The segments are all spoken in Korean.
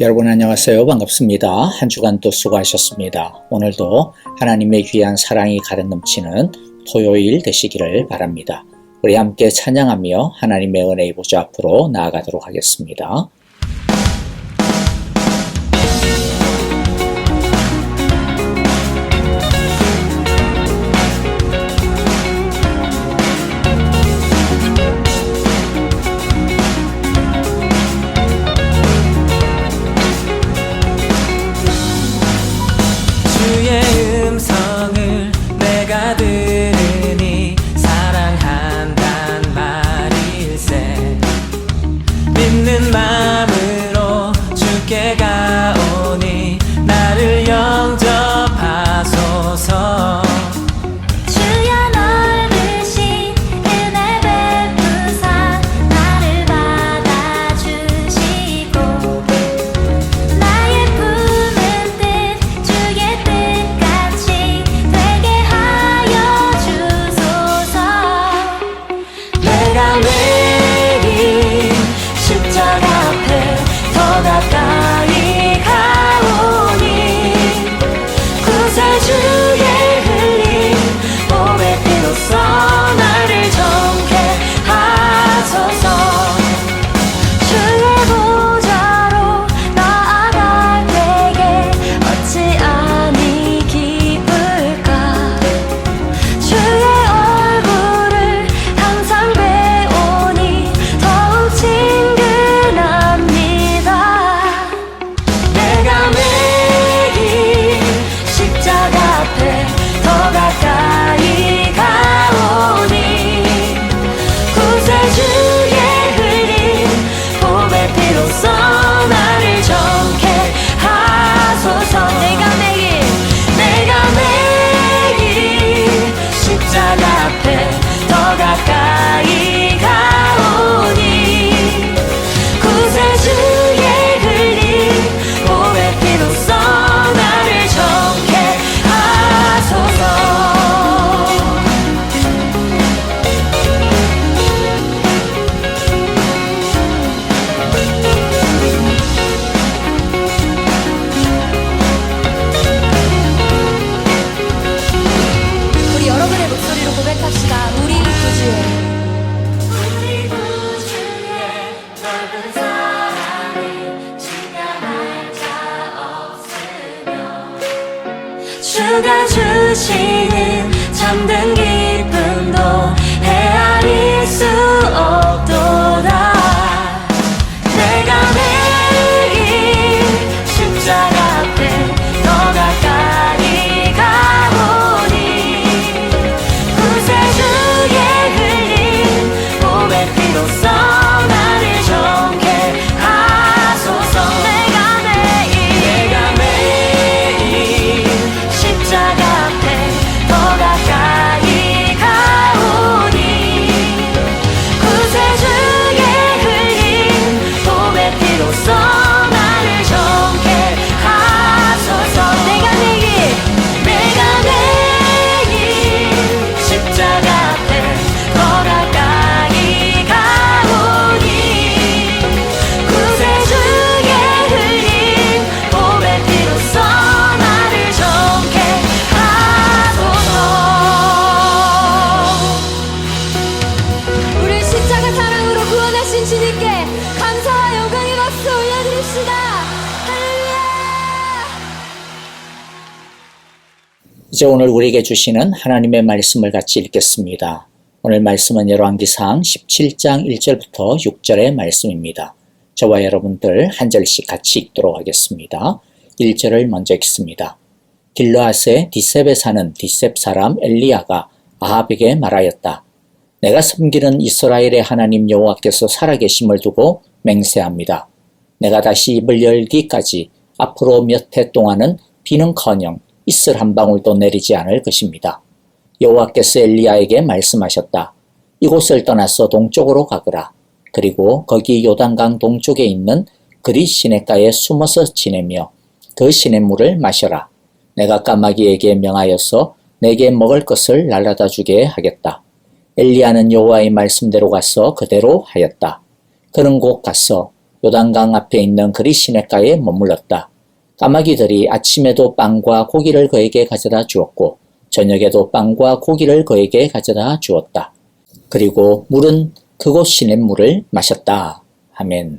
여러분 안녕하세요. 반갑습니다. 한 주간도 수고하셨습니다. 오늘도 하나님의 귀한 사랑이 가득 넘치는 토요일 되시기를 바랍니다. 우리 함께 찬양하며 하나님의 은혜의 보좌 앞으로 나아가도록 하겠습니다. 들으니 사랑한단 말일세. 믿는 마음으로 주께 가오니 나를 영접하소서. 주여 넓으신 은혜 베푸사 나를 받아주시고 나의 품은 뜻 주의 뜻같이 되게 하여 주소서. 내가 매일 십자가 앞에 더 가까이 가오니 구세주의 흘린 몸의 피로써 나를 정케 하소서. 주의 보좌로 나아갈 때에 어찌하니 기쁠까. 주의 얼굴을 항상 배우니 더욱 친근합니다. 내가 매일 십자가 앞에 더 가까이 가오니 구세주의 흘린 몸의 피로써 나를 정케 하소서. 내가 매일 십자가 앞에 더 가까이 가오니 구세주의 흘린 몸의 피로써 나를 정케 하소서. 우리 여러분의 목소리로 고백합시다. 우리 구주의 넓은 사랑을 지나갈 자 없으며 주가 주시는 참된 기쁨도 헤아릴 수 없도다. 내가 매일 십자가 앞에 더 가까이 가오니 구세주의 흘린 몸의 피로써 나를 정케 하소서. 내가 매일 십자가 앞에 더 가까이 가오니 구세주의 흘린 몸의 피로써 나를 정케 하소서. 내가 매일 십자가 앞에 더 가까이 가오니 구세주의 흘린 몸의 피로써 나를 정케 하소서. 우리 십자가 사랑으로 구원하신 주님께 감사와 영광의 박수 올려드립시다. 할렐루야. 이제 오늘 우리에게 주시는 하나님의 말씀을 같이 읽겠습니다. 오늘 말씀은 열왕기상 17장 1절부터 6절의 말씀입니다. 저와 여러분들 한 절씩 같이 읽도록 하겠습니다. 1절을 먼저 읽습니다. 길르앗의 디셉에 사는 디셉 사람 엘리야가 아합에게 말하였다. 내가 섬기는 이스라엘의 하나님 여호와께서 살아계심을 두고 맹세합니다. 내가 다시 입을 열기까지 앞으로 몇 해 동안은 비는커녕 이슬 한 방울도 내리지 않을 것입니다. 여호와께서 엘리야에게 말씀하셨다. 이곳을 떠나서 동쪽으로 가거라. 그리고 거기 요단강 동쪽에 있는 그리 시냇가에 숨어서 지내며 그 시냇물을 마셔라. 내가 까마귀에게 명하여서 내게 먹을 것을 날라다 주게 하겠다. 엘리야는 여호와의 말씀대로 가서 그대로 하였다. 그는 곧 가서 요단강 앞에 있는 그리 시냇가에 머물렀다. 까마귀들이 아침에도 빵과 고기를 그에게 가져다 주었고 저녁에도 빵과 고기를 그에게 가져다 주었다. 그리고 물은 그곳 시냇물을 마셨다. 아멘.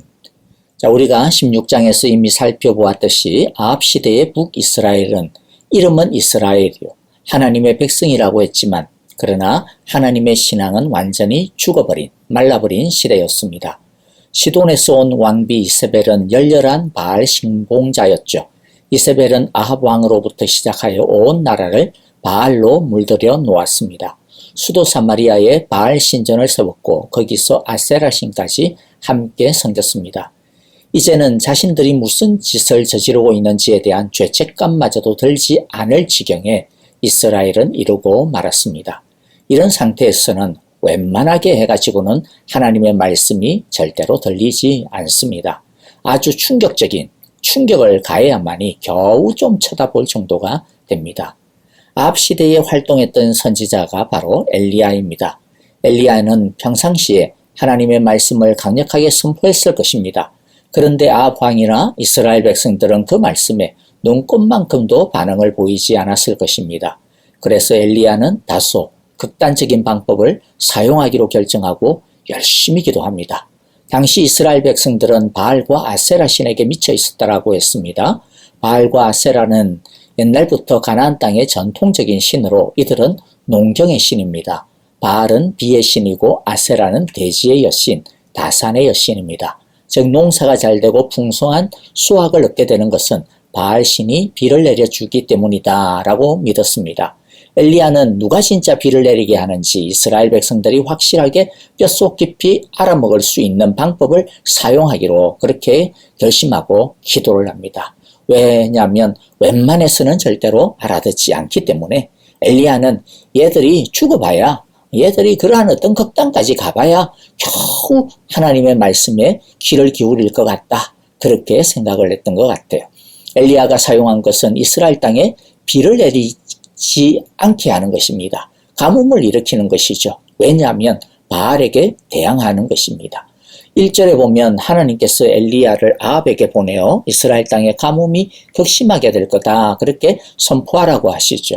자, 우리가 16장에서 이미 살펴보았듯이 아합 시대의 북이스라엘은 이름은 이스라엘이요. 하나님의 백성이라고 했지만 그러나 하나님의 신앙은 완전히 죽어버린, 말라버린 시대였습니다. 시돈에서 온 왕비 이세벨은 열렬한 바알 신봉자였죠. 이세벨은 아합 왕으로부터 시작하여 온 나라를 바알로 물들여 놓았습니다. 수도 사마리아에 바알 신전을 세웠고 거기서 아세라 신까지 함께 섬겼습니다. 이제는 자신들이 무슨 짓을 저지르고 있는지에 대한 죄책감마저도 들지 않을 지경에 이스라엘은 이르고 말았습니다. 이런 상태에서는 웬만하게 해가지고는 하나님의 말씀이 절대로 들리지 않습니다. 아주 충격적인 충격을 가해야만이 겨우 좀 쳐다볼 정도가 됩니다. 아합 시대에 활동했던 선지자가 바로 엘리야입니다. 엘리야는 평상시에 하나님의 말씀을 강력하게 선포했을 것입니다. 그런데 아합 왕이나 이스라엘 백성들은 그 말씀에 눈꼽만큼도 반응을 보이지 않았을 것입니다. 그래서 엘리야는 다소 극단적인 방법을 사용하기로 결정하고 열심히 기도합니다. 당시 이스라엘 백성들은 바알과 아세라 신에게 미쳐 있었다라고 했습니다. 바알과 아세라는 옛날부터 가나안 땅의 전통적인 신으로 이들은 농경의 신입니다. 바알은 비의 신이고 아세라는 대지의 여신, 다산의 여신입니다. 즉 농사가 잘 되고 풍성한 수확을 얻게 되는 것은 바알 신이 비를 내려주기 때문이다 라고 믿었습니다. 엘리야는 누가 진짜 비를 내리게 하는지 이스라엘 백성들이 확실하게 뼛속 깊이 알아먹을 수 있는 방법을 사용하기로 그렇게 결심하고 기도를 합니다. 왜냐하면 웬만해서는 절대로 알아듣지 않기 때문에 엘리야는 얘들이 죽어봐야, 얘들이 그러한 어떤 극단까지 가봐야 겨우 하나님의 말씀에 귀를 기울일 것 같다. 그렇게 생각을 했던 것 같아요. 엘리야가 사용한 것은 이스라엘 땅에 비를 내리지 않게 하는 것입니다. 가뭄을 일으키는 것이죠. 왜냐하면 바알에게 대항하는 것입니다. 1절에 보면 하나님께서 엘리야를 아합에게 보내어 이스라엘 땅에 가뭄이 극심하게 될 거다. 그렇게 선포하라고 하시죠.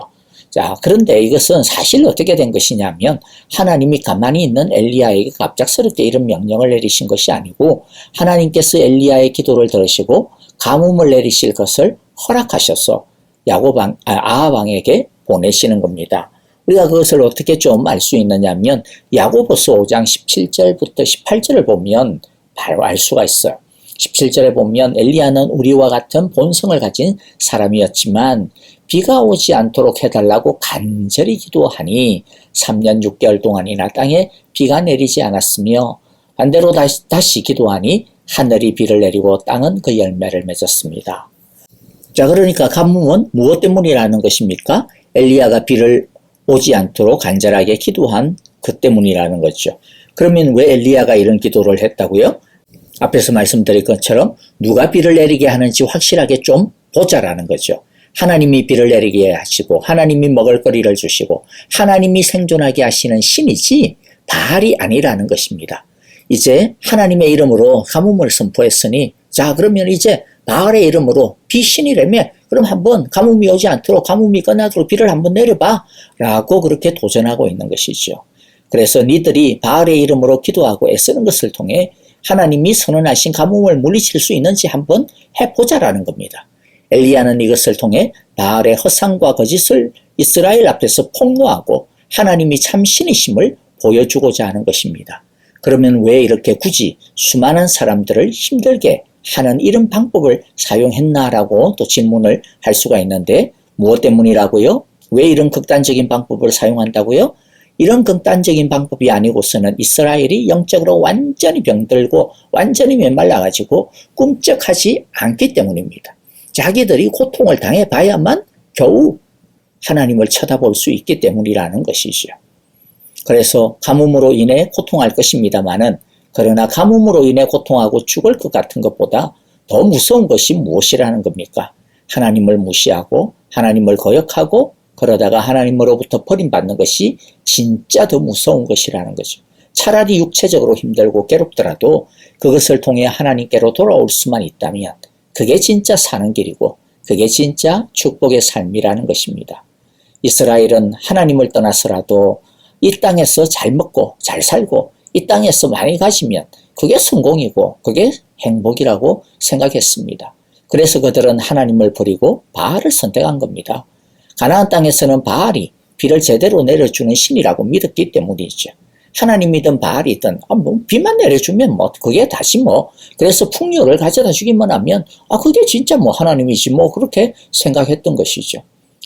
자, 그런데 이것은 사실 어떻게 된 것이냐면 하나님이 가만히 있는 엘리야에게 갑작스럽게 이런 명령을 내리신 것이 아니고 하나님께서 엘리야의 기도를 들으시고 가뭄을 내리실 것을 허락하셔서 아합 왕에게 보내시는 겁니다. 우리가 그것을 어떻게 좀 알 수 있느냐면 야고보서 5장 17절부터 18절을 보면 바로 알 수가 있어요. 17절에 보면 엘리야는 우리와 같은 본성을 가진 사람이었지만 비가 오지 않도록 해달라고 간절히 기도하니 3년 6개월 동안이나 땅에 비가 내리지 않았으며 반대로 다시 기도하니 하늘이 비를 내리고 땅은 그 열매를 맺었습니다. 자, 그러니까 가뭄은 무엇 때문이라는 것입니까? 엘리야가 비를 오지 않도록 간절하게 기도한 그 때문이라는 거죠. 그러면 왜 엘리야가 이런 기도를 했다고요? 앞에서 말씀드린 것처럼 누가 비를 내리게 하는지 확실하게 좀 보자라는 거죠. 하나님이 비를 내리게 하시고 하나님이 먹을거리를 주시고 하나님이 생존하게 하시는 신이지 바알이 아니라는 것입니다. 이제 하나님의 이름으로 가뭄을 선포했으니 자, 그러면 이제 바알의 이름으로 비신이라며 그럼 한번 가뭄이 오지 않도록 가뭄이 끝나도록 비를 한번 내려봐 라고 그렇게 도전하고 있는 것이죠. 그래서 니들이 바알의 이름으로 기도하고 애쓰는 것을 통해 하나님이 선언하신 가뭄을 물리칠 수 있는지 한번 해보자라는 겁니다. 엘리야는 이것을 통해 바알의 허상과 거짓을 이스라엘 앞에서 폭로하고 하나님이 참 신이심을 보여주고자 하는 것입니다. 그러면 왜 이렇게 굳이 수많은 사람들을 힘들게 하는 이런 방법을 사용했나라고 또 질문을 할 수가 있는데 무엇 때문이라고요? 왜 이런 극단적인 방법을 사용한다고요? 이런 극단적인 방법이 아니고서는 이스라엘이 영적으로 완전히 병들고 완전히 메말라가지고 꿈쩍하지 않기 때문입니다. 자기들이 고통을 당해봐야만 겨우 하나님을 쳐다볼 수 있기 때문이라는 것이죠. 그래서 가뭄으로 인해 고통할 것입니다마는 그러나 가뭄으로 인해 고통하고 죽을 것 같은 것보다 더 무서운 것이 무엇이라는 겁니까? 하나님을 무시하고 하나님을 거역하고 그러다가 하나님으로부터 버림받는 것이 진짜 더 무서운 것이라는 거죠. 차라리 육체적으로 힘들고 괴롭더라도 그것을 통해 하나님께로 돌아올 수만 있다면 그게 진짜 사는 길이고 그게 진짜 축복의 삶이라는 것입니다. 이스라엘은 하나님을 떠나서라도 이 땅에서 잘 먹고 잘 살고 이 땅에서 많이 가지면 그게 성공이고 그게 행복이라고 생각했습니다. 그래서 그들은 하나님을 버리고 바알을 선택한 겁니다. 가나안 땅에서는 바알이 비를 제대로 내려주는 신이라고 믿었기 때문이죠. 하나님이든 바알이든 비만 내려주면 그게 다시 그래서 풍요를 가져다 주기만 하면 그게 진짜 하나님이지 그렇게 생각했던 것이죠.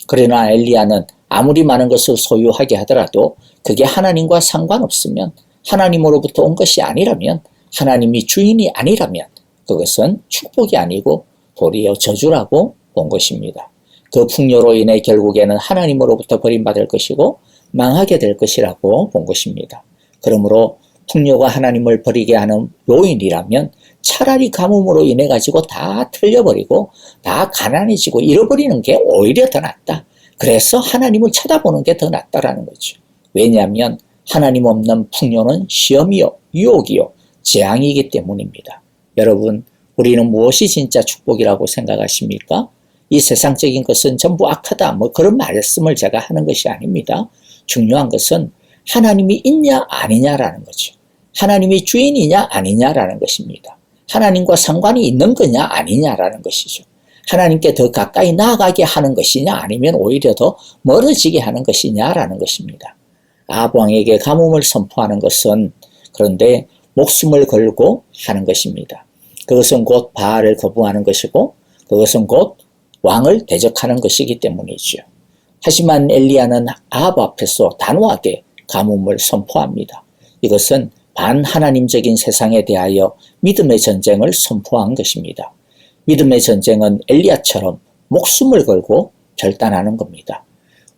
그러나 엘리야는 아무리 많은 것을 소유하게 하더라도 그게 하나님과 상관없으면 하나님으로부터 온 것이 아니라면 하나님이 주인이 아니라면 그것은 축복이 아니고 도리어 저주라고 본 것입니다. 그 풍요로 인해 결국에는 하나님으로부터 버림받을 것이고 망하게 될 것이라고 본 것입니다. 그러므로 풍요가 하나님을 버리게 하는 요인이라면 차라리 가뭄으로 인해 가지고 다 틀려버리고 다 가난해지고 잃어버리는 게 오히려 더 낫다. 그래서 하나님을 쳐다보는 게 더 낫다라는 거죠. 왜냐하면 하나님 없는 풍요는 시험이요, 유혹이요, 재앙이기 때문입니다. 여러분, 우리는 무엇이 진짜 축복이라고 생각하십니까? 이 세상적인 것은 전부 악하다. 그런 말씀을 제가 하는 것이 아닙니다. 중요한 것은 하나님이 있냐 아니냐라는 거죠. 하나님이 주인이냐 아니냐라는 것입니다. 하나님과 상관이 있는 거냐 아니냐라는 것이죠. 하나님께 더 가까이 나아가게 하는 것이냐 아니면 오히려 더 멀어지게 하는 것이냐라는 것입니다. 아합 왕에게 가뭄을 선포하는 것은 그런데 목숨을 걸고 하는 것입니다. 그것은 곧 바알을 거부하는 것이고 그것은 곧 왕을 대적하는 것이기 때문이죠. 하지만 엘리야는 아합 앞에서 단호하게 가뭄을 선포합니다. 이것은 반하나님적인 세상에 대하여 믿음의 전쟁을 선포한 것입니다. 믿음의 전쟁은 엘리야처럼 목숨을 걸고 결단하는 겁니다.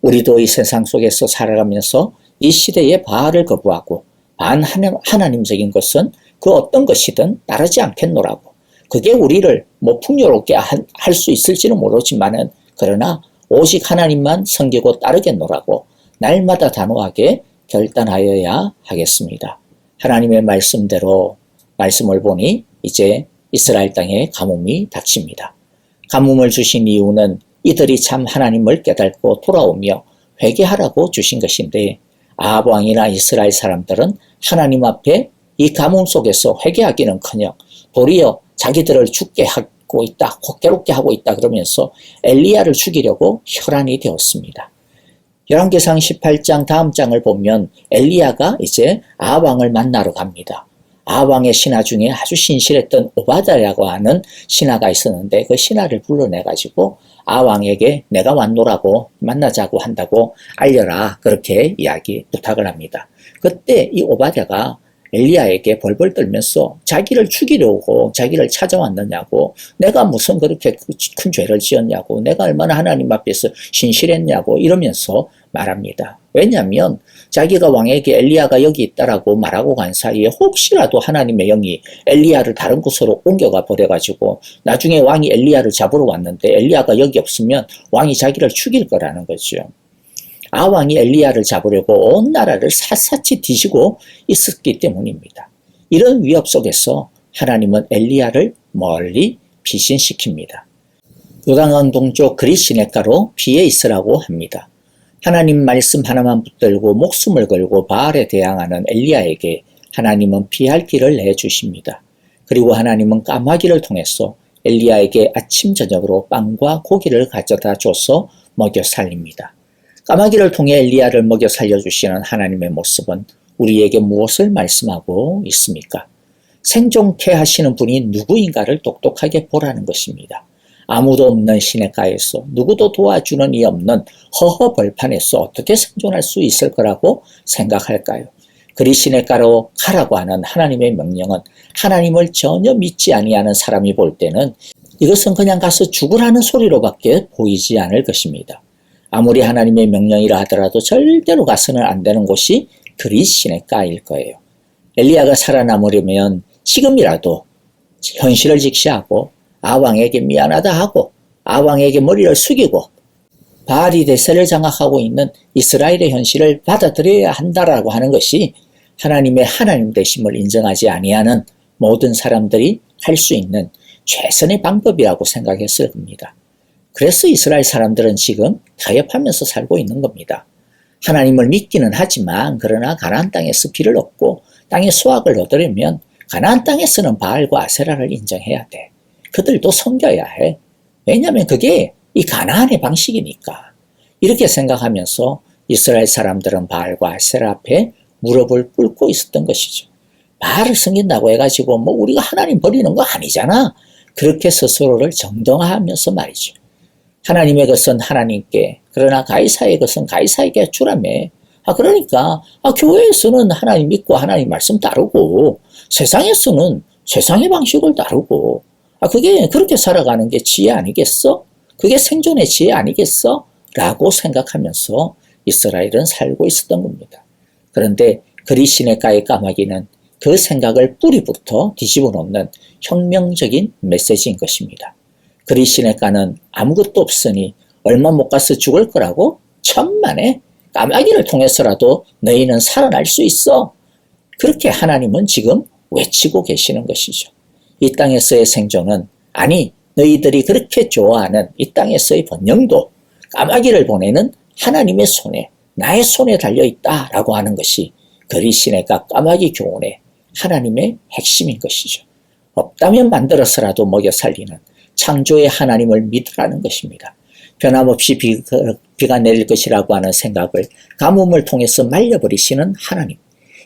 우리도 이 세상 속에서 살아가면서 이 시대의 바알을 거부하고 반하나님적인 것은 그 어떤 것이든 따르지 않겠노라고. 그게 우리를 풍요롭게 할 수 있을지는 모르지만은 그러나 오직 하나님만 섬기고 따르겠노라고 날마다 단호하게 결단하여야 하겠습니다. 하나님의 말씀대로 말씀을 보니 이제 이스라엘 땅에 가뭄이 닥칩니다. 가뭄을 주신 이유는 이들이 참 하나님을 깨닫고 돌아오며 회개하라고 주신 것인데 아합 왕이나 이스라엘 사람들은 하나님 앞에 이 가뭄 속에서 회개하기는커녕 도리어 자기들을 죽게 하고 있다, 괴롭게 하고 있다 그러면서 엘리야를 죽이려고 혈안이 되었습니다. 열왕기상 18장 다음 장을 보면 엘리야가 이제 아합 왕을 만나러 갑니다. 아합 왕의 신하 중에 아주 신실했던 오바댜라고 하는 신하가 있었는데 그 신하를 불러내가지고 아합 왕에게 내가 왔노라고 만나자고 한다고 알려라 그렇게 부탁을 합니다. 그때 이 오바댜가 엘리야에게 벌벌 떨면서 자기를 죽이려고 자기를 찾아왔느냐고 내가 무슨 그렇게 큰 죄를 지었냐고 내가 얼마나 하나님 앞에서 신실했냐고 이러면서 말합니다. 왜냐하면 자기가 왕에게 엘리야가 여기 있다라고 말하고 간 사이에 혹시라도 하나님의 영이 엘리야를 다른 곳으로 옮겨가 버려가지고 나중에 왕이 엘리야를 잡으러 왔는데 엘리야가 여기 없으면 왕이 자기를 죽일 거라는 거죠. 아왕이 엘리야를 잡으려고 온 나라를 샅샅이 뒤지고 있었기 때문입니다. 이런 위협 속에서 하나님은 엘리야를 멀리 피신시킵니다. 요단강 동쪽 그릿 시냇가로 피해 있으라고 합니다. 하나님 말씀 하나만 붙들고 목숨을 걸고 바알에 대항하는 엘리야에게 하나님은 피할 길을 내주십니다. 그리고 하나님은 까마귀를 통해서 엘리야에게 아침 저녁으로 빵과 고기를 가져다 줘서 먹여 살립니다. 까마귀를 통해 엘리야를 먹여 살려주시는 하나님의 모습은 우리에게 무엇을 말씀하고 있습니까? 생존케 하시는 분이 누구인가를 똑똑하게 보라는 것입니다. 아무도 없는 시냇가에서 누구도 도와주는 이 없는 허허벌판에서 어떻게 생존할 수 있을 거라고 생각할까요? 그리 시냇가로 가라고 하는 하나님의 명령은 하나님을 전혀 믿지 아니하는 사람이 볼 때는 이것은 그냥 가서 죽으라는 소리로밖에 보이지 않을 것입니다. 아무리 하나님의 명령이라 하더라도 절대로 가서는 안 되는 곳이 그릿 시냇가일 거예요. 엘리야가 살아남으려면 지금이라도 현실을 직시하고 아왕에게 미안하다 하고 아왕에게 머리를 숙이고 바알이 대세를 장악하고 있는 이스라엘의 현실을 받아들여야 한다라고 하는 것이 하나님의 하나님 되심을 인정하지 아니하는 모든 사람들이 할 수 있는 최선의 방법이라고 생각했을 겁니다. 그래서 이스라엘 사람들은 지금 타협하면서 살고 있는 겁니다. 하나님을 믿기는 하지만 그러나 가나안 땅에서 비를 얻고 땅의 수확을 얻으려면 가나안 땅에서는 바알과 아세라를 인정해야 돼. 그들도 섬겨야 해. 왜냐하면 그게 이 가나안의 방식이니까. 이렇게 생각하면서 이스라엘 사람들은 바알과 아세라 앞에 무릎을 꿇고 있었던 것이죠. 바알을 섬긴다고 해가지고 뭐 우리가 하나님 버리는 거 아니잖아. 그렇게 스스로를 정정하면서 말이죠. 하나님의 것은 하나님께, 그러나 가이사의 것은 가이사에게 주라며. 그러니까 교회에서는 하나님 믿고 하나님 말씀 따르고 세상에서는 세상의 방식을 따르고 그게 그렇게 살아가는 게 지혜 아니겠어? 그게 생존의 지혜 아니겠어? 라고 생각하면서 이스라엘은 살고 있었던 겁니다. 그런데 그리시네가의 까마귀는 그 생각을 뿌리부터 뒤집어 놓는 혁명적인 메시지인 것입니다. 그리시네가는 아무것도 없으니 얼마 못 가서 죽을 거라고? 천만에 까마귀를 통해서라도 너희는 살아날 수 있어. 그렇게 하나님은 지금 외치고 계시는 것이죠. 이 땅에서의 생존은, 아니 너희들이 그렇게 좋아하는 이 땅에서의 번영도 까마귀를 보내는 하나님의 손에, 나의 손에 달려있다라고 하는 것이 그리시네가 까마귀 교훈의 하나님의 핵심인 것이죠. 없다면 만들어서라도 먹여 살리는 창조의 하나님을 믿으라는 것입니다. 변함없이 비가 내릴 것이라고 하는 생각을 가뭄을 통해서 말려버리시는 하나님.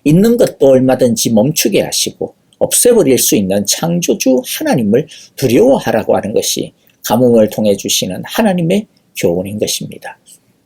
있는 것도 얼마든지 멈추게 하시고 없애버릴 수 있는 창조주 하나님을 두려워하라고 하는 것이 가뭄을 통해 주시는 하나님의 교훈인 것입니다.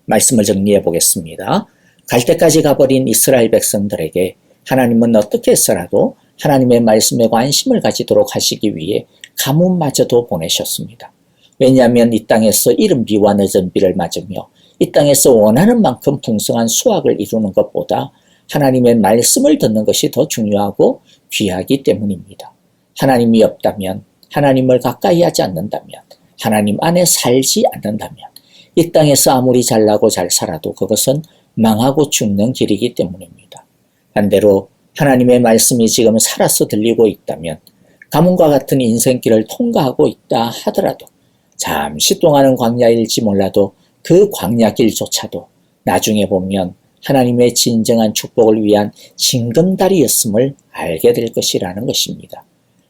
말씀을 정리해 보겠습니다. 갈 때까지 가버린 이스라엘 백성들에게 하나님은 어떻게 해서라도 하나님의 말씀에 관심을 가지도록 하시기 위해 가뭄마저도 보내셨습니다. 왜냐하면 이 땅에서 이른 비와 늦은 비를 맞으며 이 땅에서 원하는 만큼 풍성한 수확을 이루는 것보다 하나님의 말씀을 듣는 것이 더 중요하고 귀하기 때문입니다. 하나님이 없다면, 하나님을 가까이 하지 않는다면, 하나님 안에 살지 않는다면 이 땅에서 아무리 잘나고 잘 살아도 그것은 망하고 죽는 길이기 때문입니다. 반대로 하나님의 말씀이 지금 살아서 들리고 있다면 가뭄과 같은 인생길을 통과하고 있다 하더라도 잠시 동안은 광야일지 몰라도 그 광야길조차도 나중에 보면 하나님의 진정한 축복을 위한 징검다리였음을 알게 될 것이라는 것입니다.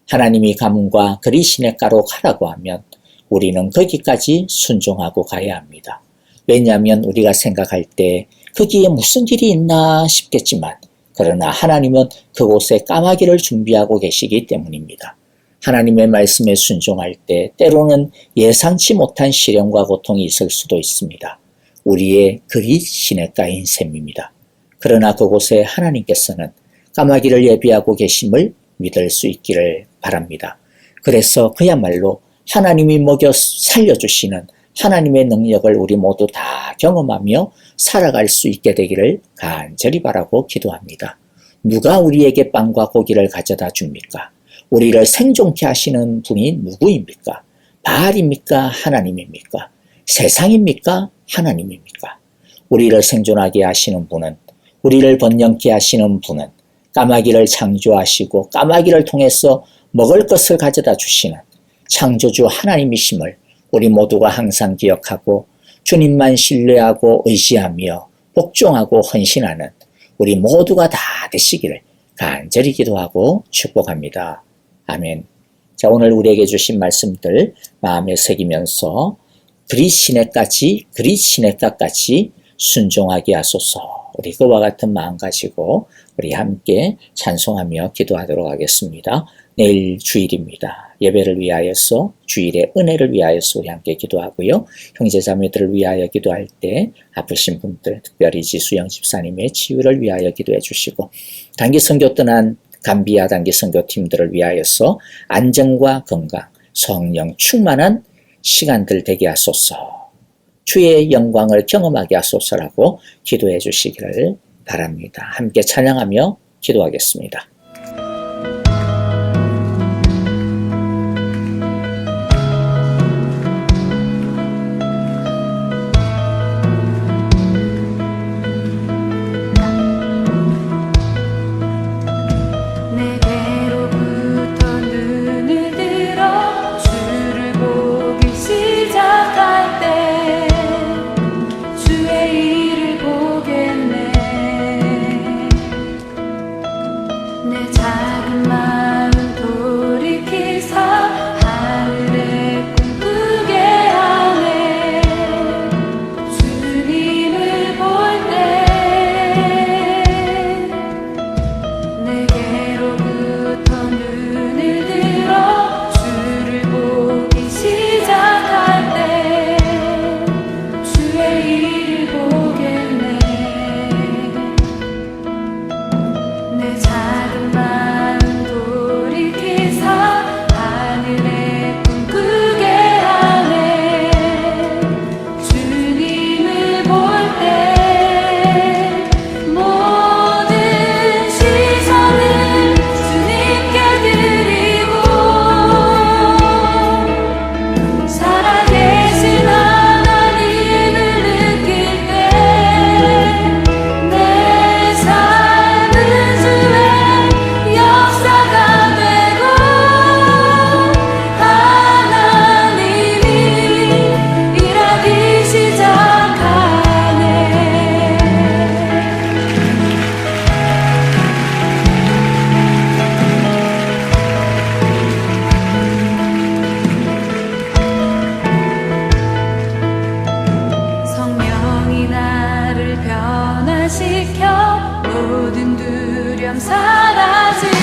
하나님이 가뭄과 그리시네가로 가라고 하면 우리는 거기까지 순종하고 가야 합니다. 왜냐하면 우리가 생각할 때 거기에 무슨 길이 있나 싶겠지만 그러나 하나님은 그곳에 까마귀를 준비하고 계시기 때문입니다. 하나님의 말씀에 순종할 때 때로는 예상치 못한 시련과 고통이 있을 수도 있습니다. 우리의 그리시네가인 셈입니다. 그러나 그곳에 하나님께서는 까마귀를 예비하고 계심을 믿을 수 있기를 바랍니다. 그래서 그야말로 하나님이 먹여 살려주시는 하나님의 능력을 우리 모두 다 경험하며 살아갈 수 있게 되기를 간절히 바라고 기도합니다. 누가 우리에게 빵과 고기를 가져다 줍니까? 우리를 생존케 하시는 분이 누구입니까? 바알입니까? 하나님입니까? 세상입니까? 하나님입니까? 우리를 생존하게 하시는 분은, 우리를 번영케 하시는 분은 까마귀를 창조하시고 까마귀를 통해서 먹을 것을 가져다 주시는 창조주 하나님이심을 우리 모두가 항상 기억하고 주님만 신뢰하고 의지하며 복종하고 헌신하는 우리 모두가 다 되시기를 간절히 기도하고 축복합니다. 아멘. 자, 오늘 우리에게 주신 말씀들 마음에 새기면서 그리시네가까지 순종하게 하소서. 우리 그와 같은 마음 가지고 우리 함께 찬송하며 기도하도록 하겠습니다. 내일 주일입니다. 예배를 위하여서, 주일의 은혜를 위하여서 우리 함께 기도하고요. 형제자매들을 위하여 기도할 때 아프신 분들, 특별히 지수영 집사님의 치유를 위하여 기도해 주시고, 단기 선교 떠난 감비아 단기 선교팀들을 위하여서 안정과 건강, 성령 충만한 시간들 되게 하소서. 주의 영광을 경험하게 하소서라고 기도해 주시기를 바랍니다. 함께 찬양하며 기도하겠습니다. 변화시켜 모든 두려움 사라지